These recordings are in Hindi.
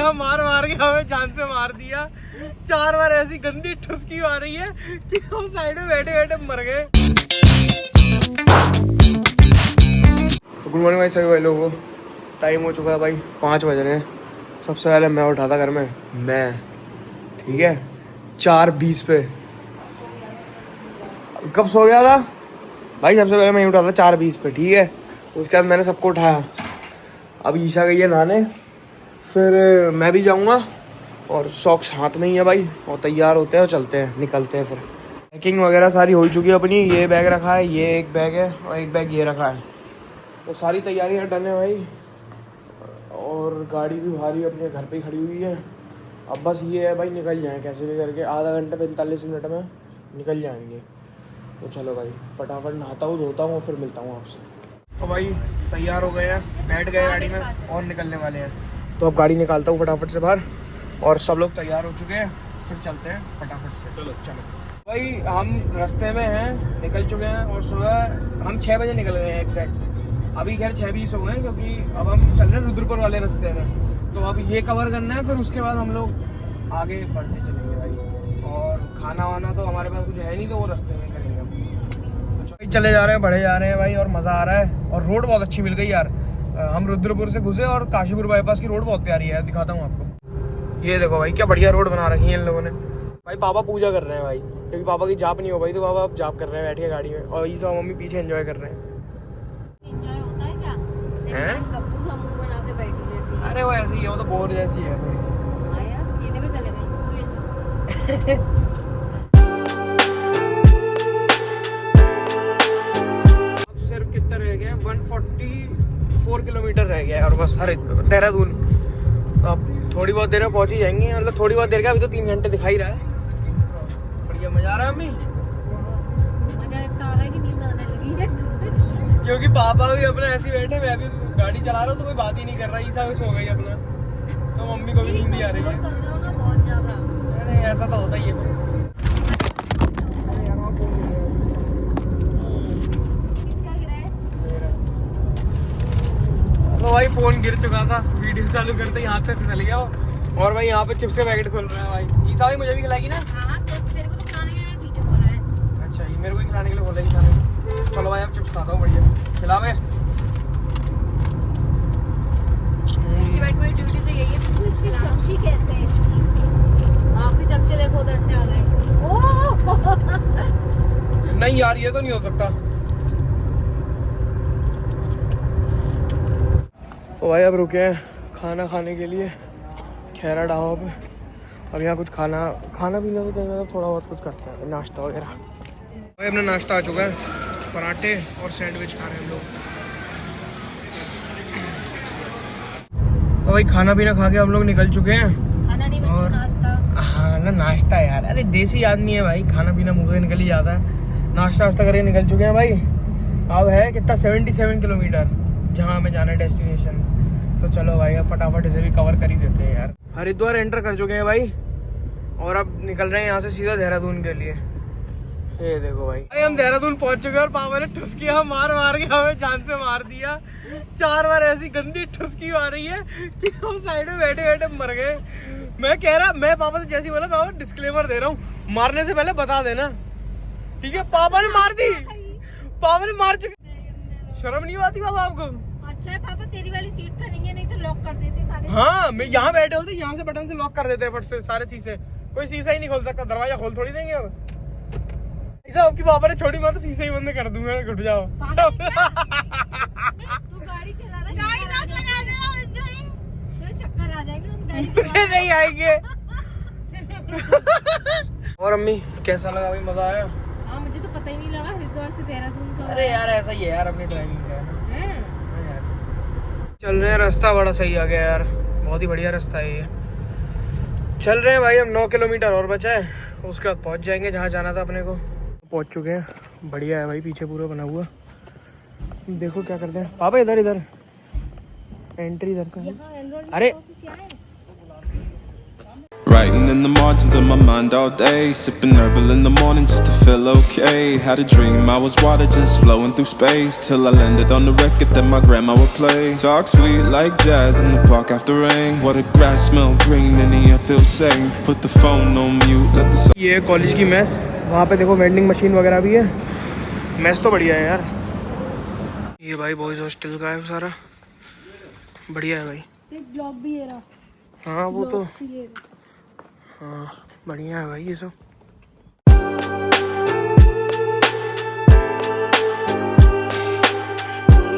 ठुस्कियां मार मार के हमें जान से मार दिया। 4 बार ऐसी गंदी ठुस्की आ रही है कि हम साइड में बैठे बैठे मर गए। तो गुड मॉर्निंग भाई सभी भाई लोगों को। टाइम हो चुका है भाई 5 बज रहे हैं। सबसे पहले मैं उठा था घर में, मैं ठीक है 4:20 पे। कब सो गया था भाई? सबसे पहले मैं उठा था 4:20 पे, ठीक है। उसके बाद मैंने सबको उठाया। अब ईशा गई है नहाने, फिर मैं भी जाऊंगा और सॉक्स हाथ में ही है भाई, और तैयार होते हैं और चलते हैं, निकलते हैं। फिर पैकिंग वगैरह सारी हो चुकी है अपनी। ये बैग रखा है, ये एक बैग है और एक बैग ये रखा है। तो सारी तैयारियां डन है भाई, और गाड़ी भी भारी अपने घर पे ही खड़ी हुई है। अब बस ये है भाई, निकल जाएँ कैसे भी करके। आधा घंटा 45 मिनट में निकल जाएंगे। तो चलो भाई फटाफट नहाता हूँ, धोता हूँ और फिर मिलता हूँ आपसे। तो भाई तैयार हो गए हैं, बैठ गए गाड़ी में और निकलने वाले हैं। तो अब गाड़ी निकालता हूँ फटाफट से बाहर, और सब लोग तैयार हो चुके हैं, फिर चलते हैं फटाफट से। चलो भाई हम रास्ते में हैं, निकल चुके हैं। और सुबह हम 6 बजे निकल गए हैं एग्जैक्ट। अभी खैर 6:20 हो गए क्योंकि अब हम चल रहे हैं रुद्रपुर वाले रास्ते में। तो अब ये कवर करना है, फिर उसके बाद हम लोग आगे बढ़ते चलेंगे भाई। और खाना वाना तो हमारे पास कुछ है नहीं, तो वो रास्ते में करेंगे हम। तो चले जा रहे हैं, बढ़े जा रहे हैं भाई, और मज़ा आ रहा है। और रोड बहुत अच्छी मिल गई यार। हम रुद्रपुर से घुसे और काशीपुर बाईपास की रोड बहुत प्यारी है, दिखाता हूँ आपको। ये देखो भाई क्या बढ़िया रोड बना रखी है इन लोगों ने। भाई पापा पूजा कर रहे हैं भाई, क्योंकि पापा की जाप नहीं हो पाई, तो पापा अब जाप कर रहे हैं बैठ के गाड़ी में। और ईसा और मम्मी पीछे एंजॉय कर रहे हैं। एंजॉय होता है क्या? हैं? गप्पू सा मुंह बना के बैठी रहती है। अरे वो ऐसी है, वो तो बोर जैसी है थोड़ी सी। हाँ यार, खेलने में चले गई तू ऐसे। अब सिर्फ कितना रह गया? 144 किलोमीटर रह गया है और बस देहरादून। तो अब थोड़ी बहुत देर में पहुंच ही जाएंगे, मतलब थोड़ी बहुत देर का, अभी तो 3 घंटे दिखा ही रहा है। बढ़िया मजा आ रहा है अम्मी। मजा इतना आ रहा है कि नींद आने लगी है। क्योंकि पापा भी अपने ऐसे बैठे, मैं भी गाड़ी चला रहा हूँ तो कोई बात ही नहीं कर रहा। ईसा भी सो गई अपना, तो मम्मी को भी नींद ही आ रही है। कर रहे हो ना बहुत ज्यादा। अरे ऐसा तो होता ही है। किसका गिरा है? तो भाई फोन गिर चुका था, वीडियो चालू करते ही हाथ से फिसल गया वो। और भाई यहाँ पे चिप्स के पैकेट खोल रहे हैं भाई। ईसा भाई मुझे भी खिलाएगी ना? हाँ तो तेरे को तो खाने के लिए पीछे बोला है। अच्छा ये मेरे को ही खिलाने के लिए बोला ईसा ने। चलो भाई अब चिप्स खाता हूँ, बढ़िया खिलावे। पीछे बैठ ड्यूटी तो यही है। तू इसकी चमची कैसे है इसकी? आप भी चमचे देखो उधर से आ गए। ओह नहीं यार ये तो नहीं हो सकता। तो भाई अब रुके हैं खाना खाने के लिए खैरा ढाबा पे। अब यहाँ कुछ खाना पीना तो कहीं थोड़ा बहुत कुछ करते हैं, नाश्ता वगैरह। भाई अपना नाश्ता आ चुका है, पराठे और सैंडविच खा रहे हैं हम लोग। तो भाई खाना पीना खा के हम लोग निकल चुके हैं। खाना नहीं बच्चों, नाश्ता। हाँ ना नाश्ता यार, अरे देसी आदमी है भाई, खाना पीना मुँह से निकल ही जाता है। नाश्ता वास्ता करके निकल चुके हैं भाई। अब है कितना 77 किलोमीटर जहाँ हमें जाना है डेस्टिनेशन। तो चलो भाई अब फटाफट इसे भी कवर कर ही देते हैं यार। हरिद्वार एंटर कर चुके हैं भाई, और अब निकल रहे हैं यहाँ से सीधा देहरादून के लिए। ये देखो भाई हम देहरादून पहुंच चुके हैं, और पापा ने ठुस्कियां मार मार के हमें जान से मार दिया। 4 बार ऐसी गंदी ठुस्की आ रही है कि हम साइड में बैठे बैठे मर गए। मैं पापा से जैसे ही बोला, पापा डिस्क्लेमर दे रहा हूँ, मारने से पहले बता देना, ठीक है। पापा ने मार दी, पापा ने मार चुके। शर्म नहीं आती पापा आपको? अच्छा है पापा तेरी वाली सीट पे नहीं है, नहीं तो लॉक कर देते सारे। हाँ मैं यहाँ बैठे होते, यहाँ से बटन से लॉक कर देते हैं फट से सारे शीशे। कोई शीशा ही नहीं खोल सकता, दरवाजा खोल थोड़ी देंगे। अब ऐसा आपकी पापा ने छोड़ी, मैं तो शीशे ही बंद कर दूंगा। घुट जाओ। तू गाड़ी चला रहा है, तो चक्कर आ जाएगा उस गाड़ी से। मुझे नहीं आएंगे। और अम्मी कैसा लगा भाई? मजा आया? हाँ मुझे तो पता ही नहीं लगा हरिद्वार से देहरादून का। अरे यार ऐसा ही है यार, अपनी ड्राइविंग का है ना। हैं? हाँ यार। चल रहे हैं, रास्ता बड़ा सही आ गया यार, बहुत ही बढ़िया रास्ता है ये। चल रहे हैं भाई, अब 9 किलोमीटर और बचा है, उसके बाद पहुंच जाएंगे जहाँ जाना था अपने को। पहुंच चुके हैं, बढ़िया है भाई, पीछे पूरा बना हुआ। देखो क्या करते हैं पापा, इधर एंट्री इधर का है। अरे writing in the margins of my mind all day, sipping herbal in the morning just to feel okay. Had a dream I was water just flowing through space, till I landed on the record that my grandma would play. Talk sweet like jazz in the park after rain. What the grass smell green and the air feels safe. Put the phone on mute, let the sun. ये कॉलेज की मेस, वहाँ पे देखो वेंडिंग मशीन वगैरह भी है। मेस तो बढ़िया है यार। ये भाई बॉयज हॉस्टल का है सारा, बढ़िया है भाई। एक ब्लॉग भी है रहा। हाँ वो तो हाँ बढ़िया है भाई ये सब।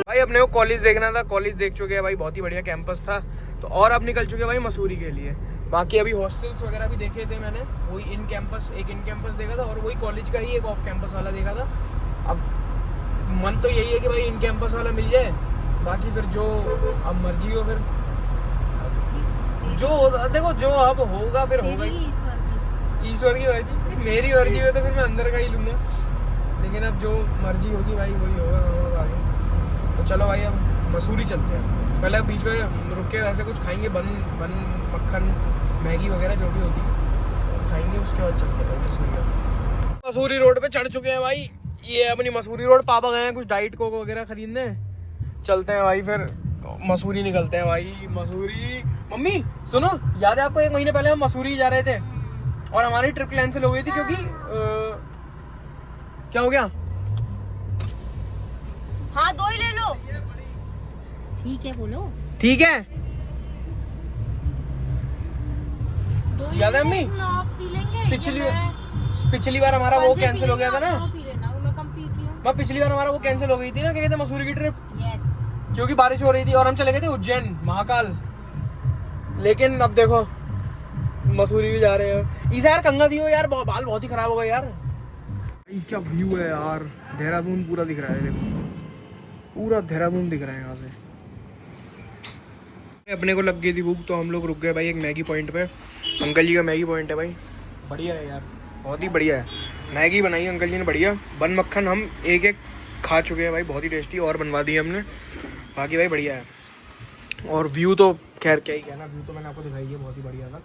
भाई अपने को कॉलेज देखना था, कॉलेज देख चुके हैं भाई, बहुत ही बढ़िया कैंपस था। तो और अब निकल चुके हैं भाई मसूरी के लिए। बाकी अभी हॉस्टल्स वगैरह भी देखे थे मैंने, वही इन कैंपस, एक इन कैंपस देखा था और वही कॉलेज का ही एक ऑफ कैंपस वाला देखा था। अब मन तो यही है कि भाई इन कैंपस वाला मिल जाए, बाकी फिर जो अब मर्जी हो, फिर जो देखो जो अब होगा फिर होगा ही। ईश्वर की मर्जी, मेरी मर्जी में तो फिर मैं अंदर का ही लूँगा, लेकिन अब जो मर्जी होगी भाई वही होगा आगे। तो चलो भाई अब मसूरी चलते हैं। पहले बीच में रुक के ऐसे कुछ खाएंगे, बन मक्खन मैगी वगैरह जो भी होती है खाएंगे, उसके बाद चलते हैं मसूरी। मसूरी रोड पे चढ़ चुके हैं भाई, ये अपनी मसूरी रोड। पापा गए हैं कुछ डाइट कोक वगैरह खरीदने, चलते हैं भाई फिर मसूरी निकलते हैं भाई। मसूरी मम्मी सुनो, याद है आपको 1 महीने पहले हम मसूरी जा रहे थे और हमारी ट्रिप कैंसिल हो गई थी क्योंकि क्या हो गया? हाँ 2 ही ले लो। ठीक है बोलो। ठीक है याद है मम्मी, पिछली बार हमारा वो कैंसिल हो गया था ना। मैं पिछली बार हमारा वो कैंसिल हो गई थी ना, क्या कहते हैं मसूरी की ट्रिप, क्योंकि बारिश हो रही थी और हम चले गए थे उज्जैन महाकाल। लेकिन अब देखो मसूरी भी जा रहे हैं। ईसा यार कंगा दियो यार, बाल बहुत ही खराब हो गए यार। क्या व्यू है यार, देहरादून पूरा दिख रहा है, देखो पूरा देहरादून दिख रहा है यहाँ से। अपने को लग गई थी भूख तो हम लोग रुक गए भाई एक मैगी पॉइंट पे। अंकल जी का मैगी पॉइंट है भाई, बढ़िया है यार, बहुत ही बढ़िया है। मैगी बनाई अंकल जी ने बढ़िया। बन मक्खन हम एक खा चुके हैं भाई, बहुत ही टेस्टी, और बनवा दी हमने। बाकी भाई बढ़िया है। और व्यू तो खैर क्या ही कहना, व्यू तो मैंने आपको दिखाई है, बहुत ही बढ़िया था।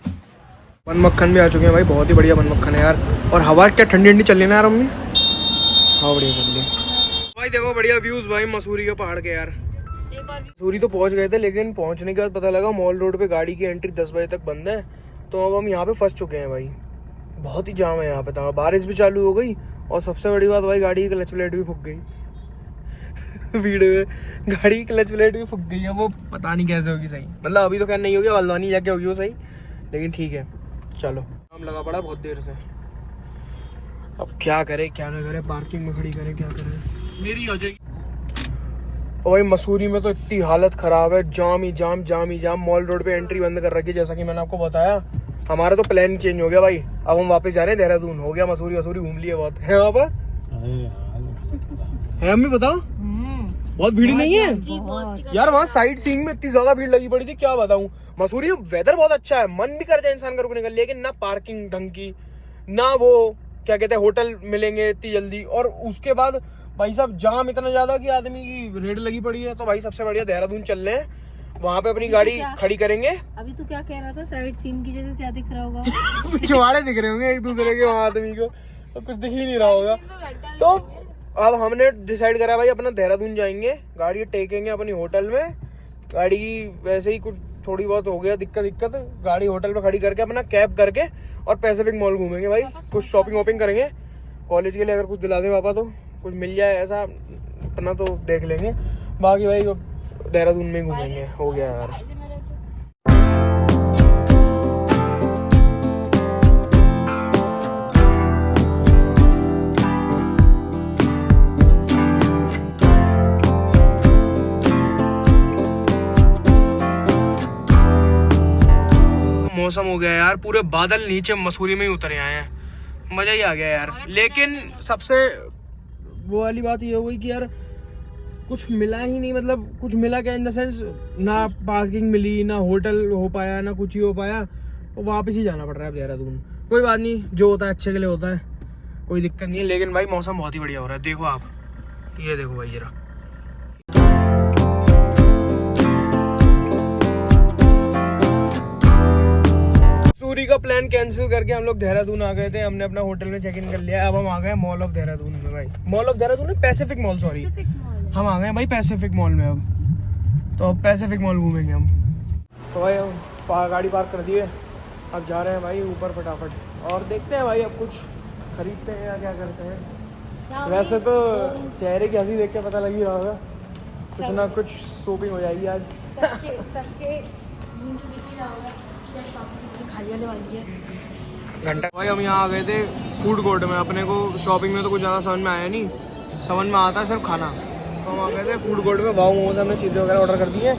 बन मक्खन भी आ चुके हैं भाई, बहुत ही बढ़िया बन मक्खन है यार। और हवा क्या ठंडी ठंडी चल रही है यार मम्मी, हवा बढ़िया चल रही है भाई। देखो बढ़िया व्यूज भाई मसूरी के पहाड़ के यार। मसूरी तो पहुंच गए थे, लेकिन पहुंचने के बाद पता लगा मॉल रोड पे गाड़ी की एंट्री 10 बजे तक बंद है। तो अब हम यहाँ पे फंस चुके हैं भाई, बहुत ही जाम है यहाँ पे। तो बारिश भी चालू हो गई और सबसे बड़ी बात भाई गाड़ी की क्लच प्लेट भी फूक गई। वीडियो में गाड़ी की क्लच प्लेट भी फूक गई है, वो पता नहीं कैसे होगी सही। मतलब अभी तो खैर नहीं होगी, हल्द्वानी जाके होगी वो सही, लेकिन ठीक है चलो। हम लगा पड़ा बहुत देर से, अब क्या करे क्या ना करे, पार्किंग में खड़ी करे क्या करे, मेरी हो जाएगी। और भाई मसूरी में तो इतनी हालत खराब है, जाम ही जाम। मॉल रोड पे एंट्री बंद कर रखी, जैसा कि मैंने आपको बताया। हमारा तो प्लान चेंज हो गया भाई, अब हम वापस जा रहे हैं देहरादून। हो गया मसूरी घूम लिया बहुत है वहाँ पर। है मम्मी बताओ, बहुत भीड़ नहीं है यार वहाँ। साइट सीइंग में इतनी ज्यादा भीड़ लगी पड़ी थी, क्या बताऊं। मसूरी में वेदर बहुत अच्छा है, मन भी करता है इंसान का रुकने का, लेकिन ना पार्किंग ढंग की, ना वो क्या कहते हैं होटल मिलेंगे इतनी जल्दी। और उसके बाद भाई साहब जाम इतना ज्यादा कि आदमी की रेड लगी पड़ी है। तो भाई सबसे बढ़िया देहरादून चल रहे हैं, वहाँ पे अपनी गाड़ी खड़ी करेंगे। अभी तो क्या कह रहा था, साइड सीन की जगह क्या दिख रहा होगा? पिछवाड़े दिख रहे होंगे एक दूसरे के, वहाँ आदमी को तो कुछ दिख ही नहीं रहा होगा। तो अब हमने डिसाइड करा भाई अपना देहरादून जाएंगे, गाड़ी टेकेंगे अपनी होटल में। गाड़ी वैसे ही कुछ थोड़ी बहुत हो गया दिक्कत, गाड़ी होटल पे खड़ी करके अपना कैब करके और पैसिफिक मॉल घूमेंगे भाई। कुछ शॉपिंग वॉपिंग करेंगे कॉलेज के लिए, अगर कुछ दिला दे पापा तो कुछ मिल जाए ऐसा अपना तो देख लेंगे। बाकी भाई देहरादून में घूमेंगे, हो गया यार। मौसम हो गया यार, पूरे बादल नीचे मसूरी में ही उतर आए हैं, मजा ही आ गया यार। लेकिन सबसे वो वाली बात ये हो गई कि यार कुछ मिला ही नहीं, मतलब कुछ मिला क्या इन द सेंस, ना पार्किंग मिली, ना होटल हो पाया, ना कुछ ही हो पाया। तो वापस ही जाना पड़ रहा है अब देहरादून। कोई बात नहीं, जो होता है अच्छे के लिए होता है, कोई दिक्कत नहीं है। लेकिन भाई मौसम बहुत ही बढ़िया हो रहा है, देखो आप, ये देखो भाई जरा। मसूरी का प्लान कैंसिल करके हम लोग देहरादून आ गए थे। हमने अपना होटल में चेक इन कर लिया। अब हम आ गए मॉल ऑफ देहरादून में भाई। मॉल ऑफ देहरादून में पैसिफिक मॉल, सॉरी हम आ गए भाई पैसिफिक मॉल में। अब तो अब पैसिफिक मॉल घूमेंगे हम। तो भाई हम गाड़ी पार्क कर दिए, अब जा रहे हैं भाई ऊपर फटाफट और देखते हैं भाई अब कुछ खरीदते हैं या क्या करते हैं। वैसे तो चेहरे की हंसी देख के पता लग ही रहा होगा कुछ ना कुछ शॉपिंग हो जाएगी आज। सबके खाली होने वाली है घंटा। भाई हम यहाँ आ गए थे फूड कोर्ट में। अपने को शॉपिंग में तो कुछ ज़्यादा समझ में आया नहीं, समझ में आता है सिर्फ खाना। तो हम आ गए थे फूड कोर्ट में। वाव मोमोज हमने चीज़ें वगैरह ऑर्डर कर दी हैं,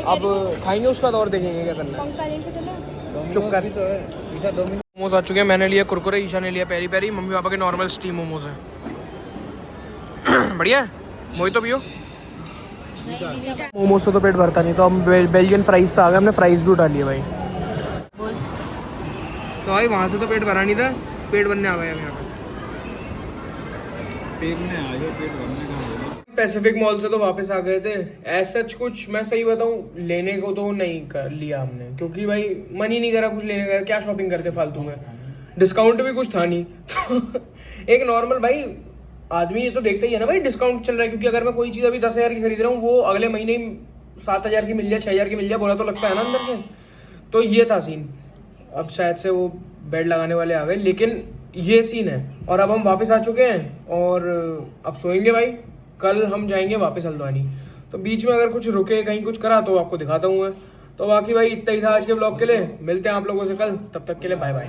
अब खाएंगे उसका बाद और देखेंगे क्या करना है। चुप कर, मोमोज आ चुके हैं। मैंने लिया कुरकुरे, ईशा ने लिया पेरी पेरी, मम्मी पापा के नॉर्मल स्टीम मोमोज हैं। बढ़िया है, मोहित तो पियो। मोमोज से तो पेट भरता नहीं, तो हम बेल्जियन फ्राइज पे आ गए। हमने फ्राइज भी उठा लिए भाई। तो भाई वहाँ से तो पेट भरा नहीं था, पेट भरने आ गए हम यहाँ पे। पेट भरने का पैसिफिक मॉल से तो वापस आ गए थे। ऐसा कुछ मैं सही बताऊँ लेने को तो नहीं कर लिया हमने, क्योंकि भाई मन ही नहीं करा कुछ लेने का। क्या शॉपिंग करते फालतू में, डिस्काउंट भी कुछ था नहीं। तो एक नॉर्मल भाई आदमी ये तो देखता ही है ना भाई डिस्काउंट चल रहा है, क्योंकि अगर मैं कोई चीज़ अभी 10,000 की खरीद रहा हूँ, वो अगले महीने 7,000 की मिल जाए, 6,000 की मिल जाए, बुरा तो लगता है ना अंदर से। तो ये था सीन। अब शायद से वो बेड लगाने वाले आ गए, लेकिन ये सीन है। और अब हम वापस आ चुके हैं और अब सोएंगे भाई। कल हम जाएंगे वापस हल्द्वानी, तो बीच में अगर कुछ रुके कहीं कुछ करा तो आपको दिखाता हूँ मैं। तो बाकी भाई इतना ही था आज के ब्लॉग के लिए। मिलते हैं आप लोगों से कल, तब तक के लिए बाय बाय।